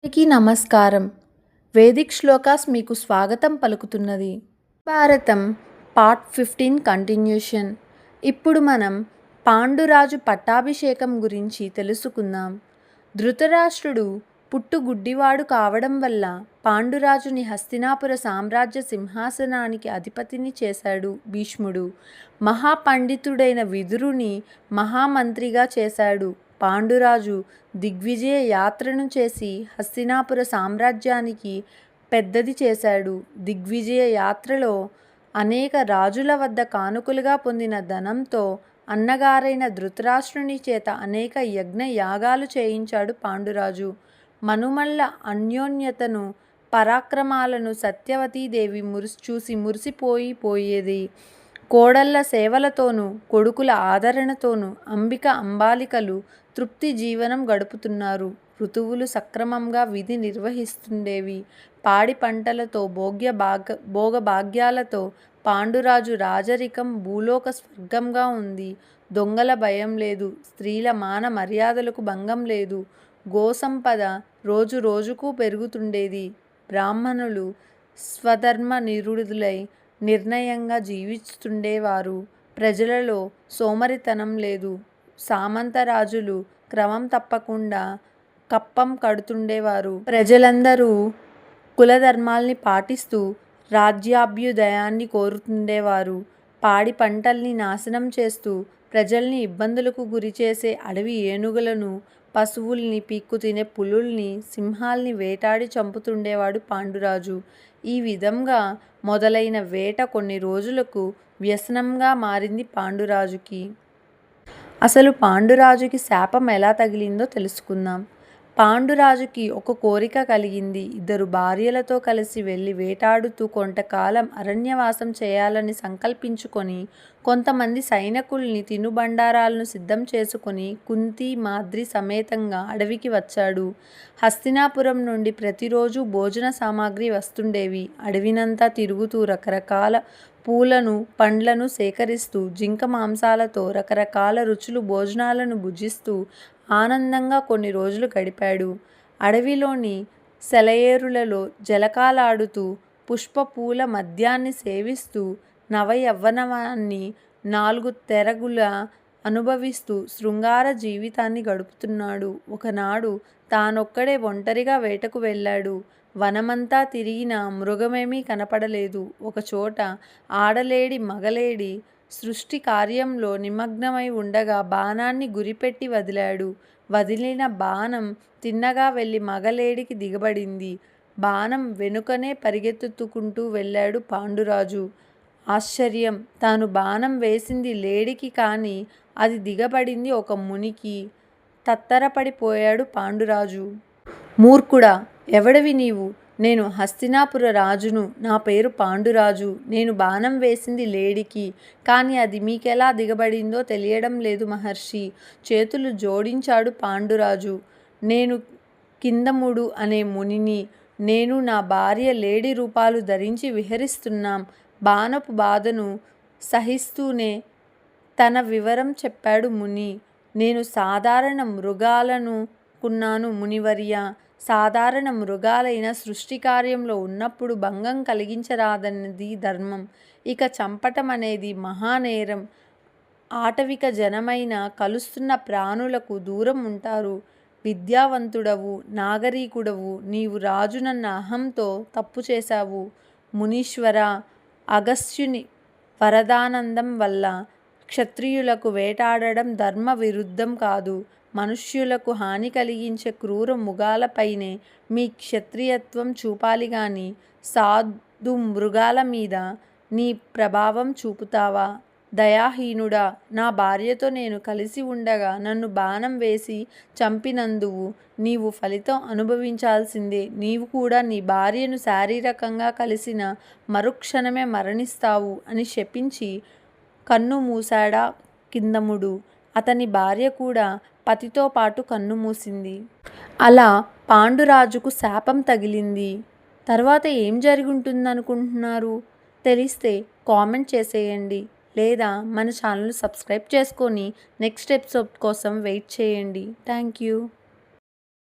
అందరికీ నమస్కారం. వేదిక్ శ్లోకాస్ మీకు స్వాగతం పలుకుతున్నది. భారతం పార్ట్ 15 కంటిన్యూషన్. ఇప్పుడు మనం పాండురాజు పట్టాభిషేకం గురించి తెలుసుకుందాం. ధృతరాష్ట్రుడు పుట్టుగుడ్డివాడు కావడం వల్ల పాండురాజుని హస్తినాపుర సామ్రాజ్య సింహాసనానికి అధిపతిని చేశాడు భీష్ముడు. మహాపండితుడైన విదురుని మహామంత్రిగా చేశాడు. పాండురాజు దిగ్విజయ యాత్రను చేసి హస్తినాపుర సామ్రాజ్యానికి పెద్దది చేశాడు. దిగ్విజయ యాత్రలో అనేక రాజుల వద్ద కానుకలుగా పొందిన ధనంతో అన్నగారైన ధృతరాష్ట్రుని చేత అనేక యజ్ఞ యాగాలు చేయించాడు పాండురాజు. మనుమల్ల అన్యోన్యతను, పరాక్రమాలను సత్యవతీదేవి చూసి మురిసిపోయేది. కోడళ్ల సేవలతోనూ కొడుకుల ఆదరణతోనూ అంబిక అంబాలికలు తృప్తి జీవనం గడుపుతున్నారు. ఋతువులు సక్రమంగా విధి నిర్వహిస్తుండేవి. పాడి పంటలతో భోగభాగ్యాలతో పాండురాజు రాజరికం భూలోక స్వర్గంగా ఉంది. దొంగల భయం లేదు. స్త్రీల మాన మర్యాదలకు భంగం లేదు. గోసంపద రోజు రోజుకు పెరుగుతుండేది. బ్రాహ్మణులు స్వధర్మ నిరుడులై నిర్ణయంగా జీవిస్తుండేవారు. ప్రజలలో సోమరితనం లేదు. సామంతరాజులు క్రమం తప్పకుండా కప్పం కడుతుండేవారు. ప్రజలందరూ కులధర్మాల్ని పాటిస్తూ రాజ్యాభ్యుదయాన్ని కోరుతుండేవారు. పాడి పంటల్ని నాశనం చేస్తూ ప్రజల్ని ఇబ్బందులకు గురిచేసే అడవి ఏనుగులను, పశువుల్ని పీక్కు తినే పులుల్ని, సింహాల్ని వేటాడి చంపుతుండేవాడు పాండురాజు. ఈ విధంగా మొదలైన వేట కొన్ని రోజులకు వ్యసనంగా మారింది పాండురాజుకి. అసలు పాండురాజుకి శాపం ఎలా తగిలిందో తెలుసుకుందాం. పాండురాజుకి ఒక కోరిక కలిగింది. 2 భార్యలతో కలిసి వెళ్ళి వేటాడుతూ కొంతకాలం అరణ్యవాసం చేయాలని సంకల్పించుకొని కొంతమంది సైనికుల్ని తినుబండారాలను సిద్ధం చేసుకొని కుంతి, మాద్రి సమేతంగా అడవికి వచ్చాడు. హస్తినాపురం నుండి ప్రతిరోజు భోజన సామాగ్రి వస్తుండేవి. అడవినంతా తిరుగుతూ రకరకాల పూలను, పండ్లను సేకరిస్తూ జింక మాంసాలతో రకరకాల రుచులు భోజనాలను భుజిస్తూ ఆనందంగా కొన్ని రోజులు గడిపాడు. అడవిలోని సెలయేరులలో జలకాలాడుతూ పుష్పపూల మద్యాన్ని సేవిస్తూ నవయవ్వనాన్ని 4 తెరగులా అనుభవిస్తూ శృంగార జీవితాన్ని గడుపుతున్నాడు. ఒకనాడు తానొక్కడే ఒంటరిగా వేటకు వెళ్ళాడు. వనమంతా తిరిగినా మృగమేమీ కనపడలేదు. ఒకచోట ఆడలేడి మగలేడి సృష్టి కార్యంలో నిమగ్నమై ఉండగా బాణాన్ని గురిపెట్టి వదిలాడు. వదిలిన బాణం తిన్నగా వెళ్ళి మగలేడికి దిగబడింది. బాణం వెనుకనే పరిగెత్తుకుంటూ వెళ్ళాడు పాండురాజు. ఆశ్చర్యం! తాను బాణం వేసింది లేడికి కానీ అది దిగబడింది ఒక మునికి. తత్తరపడిపోయాడు పాండురాజు. మూర్ఖుడా! ఎవడివి నీవు? నేను హస్తినాపుర రాజును. నా పేరు పాండురాజు. నేను బాణం వేసింది లేడికి, కానీ అది మీకెలా దిగబడిందో తెలియడం లేదు మహర్షి. చేతులు జోడించాడు పాండురాజు. నేను కిందముడు అనే మునిని. నేను నా భార్య లేడి రూపాలు ధరించి విహరిస్తున్నాం. బాణపు బాధను సహిస్తూనే తన వివరం చెప్పాడు ముని. నేను సాధారణ మృగాలనుకున్నాను మునివర్య. సాధారణ మృగాలైన సృష్టి కార్యంలో ఉన్నప్పుడు భంగం కలిగించరాదన్నది ధర్మం. ఇక చంపటం అనేది మహానేరం. ఆటవిక జనమైన కలుస్తున్న ప్రాణులకు దూరం ఉంటారు. విద్యావంతుడవు, నాగరీకుడవు నీవు రాజునన్న అహంతో తప్పు చేశావు. మునీశ్వర, అగస్త్యుని వరదానందం వల్ల క్షత్రియులకు వేటాడడం ధర్మ విరుద్ధం కాదు. మనుష్యులకు హాని కలిగించే క్రూర మృగాలపైనే మీ క్షత్రియత్వం చూపాలి గాని సాధు మృగాల మీద నీ ప్రభావం చూపుతావా? దయాహీనుడా! నా భార్యతో నేను కలిసి ఉండగా నన్ను బాణం వేసి చంపినందువు నీవు ఫలితం అనుభవించాల్సిందే. నీవు కూడా నీ భార్యను శారీరకంగా కలిసిన మరుక్షణమే మరణిస్తావు అని శపించి కన్ను మూశాడా కిందముడు. అతని భార్య కూడా పతితో పాటు కన్ను మూసింది. అలా పాండురాజుకు శాపం తగిలింది. తర్వాత ఏం జరుగుంటుందనుకుంటున్నారు? తెలిస్తే కామెంట్ చేసేయండి. లేదా మన ఛానల్ సబ్స్క్రైబ్ చేసుకొని నెక్స్ట్ ఎపిసోడ్ కోసం వెయిట్ చేయండి. Thank you.